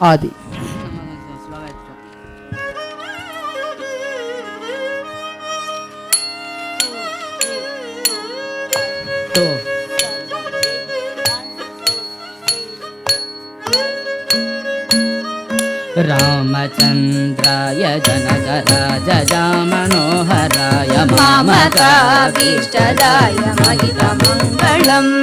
ಆದಿ. रामचन्द्राय जनकराजजामनोहराय मामकाभीष्टदाय महितमङ्गलम्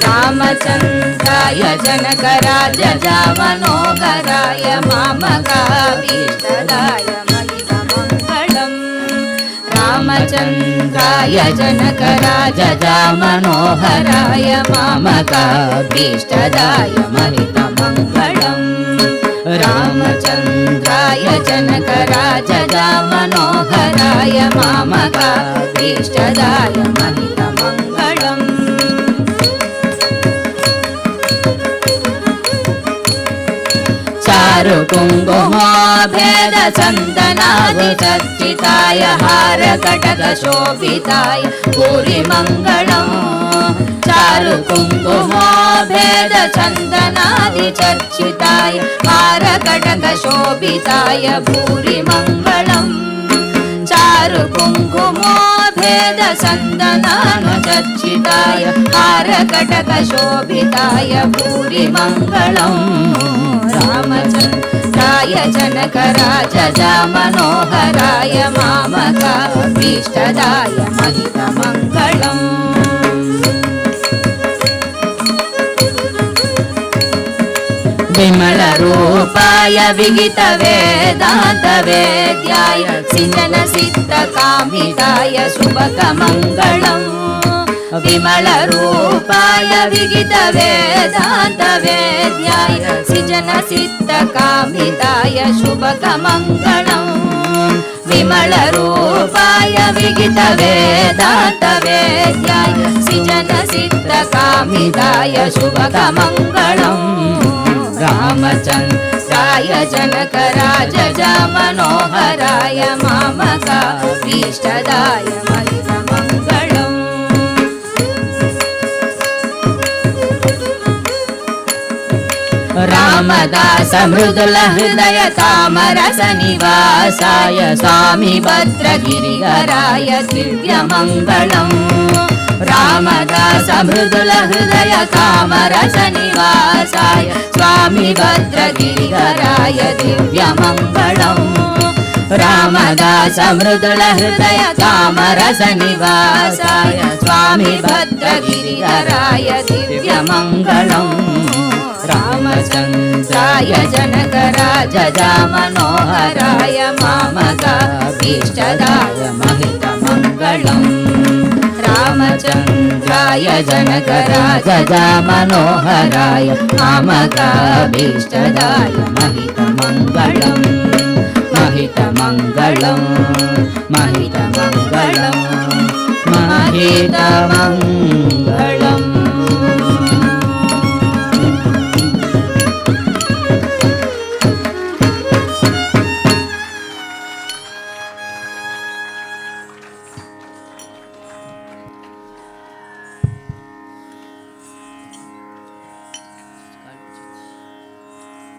रामचन्द्राय जनकराजजामनोहराय मामकाभीष्टदाय महितमङ्गलम् रामचन्द्राय जनकराजजामनोहराय मामकाभीष्टदाय महितमङ्गलम् रामचन्द्राय जनकराजजामनोहराय मामकाभीष्टदाय महितमङ्गलम् चारुकुङ्कुमभेदचन्दनादिचर्चिताय हारकटकशोभिताय भूरिमङ्गलम् चारुकुङ्कुमभेदचन्दनादिचर्चिताय हारकटकशोभिताय भूरिमङ्गलम् चारुकुङ्कुमभेदचन्दनादिचर्चिताय हारकटकशोभिताय भूरिमङ्गलम् रामचन्द्राय जनकराजजामनोहराय मामकाभीष्टदाय महितमङ्गलम् विमलरूपाय विहितवेदान्तवेद्याय सिञ्चनसिद्धकामिताय शुभकमङ्गलम् विमलरूपाय विहितवेदान्तवेद्याय सिञ्चनसिद्धकामिताय शुभकमङ्गलम् विमलरूपाय विहितवेदान्तवेद्याय सिञ्चनसिद्धकामिताय शुभकमङ्गलम् रामचन्द्राय जनकराजजामनोहराय मामकाभीष्टदाय महितमङ्गलम् Ramdas मृदुलहृदय तामरसनिवासाय स्वामी भद्रगिरिहराय दिव्यमङ्गलम् Ramdas मृदुलहृदय तामरसनिवासाय स्वामी भद्रगिरिहराय दिव्यमङ्गलम् Ramdas मृदुलहृदय तामरसनिवासाय स्वामी भद्रगिरिहराय दिव्यमङ्गलम् रामचन्द्राय जनकराजजामनोहराय मामकाभीष्टदाय महितमङ्गलम् रामचन्द्राय जनकराजजामनोहराय मामकाभीष्टदाय महितमङ्गलम् महितमङ्गलम् महितमङ्गलम् महितमङ्गलम्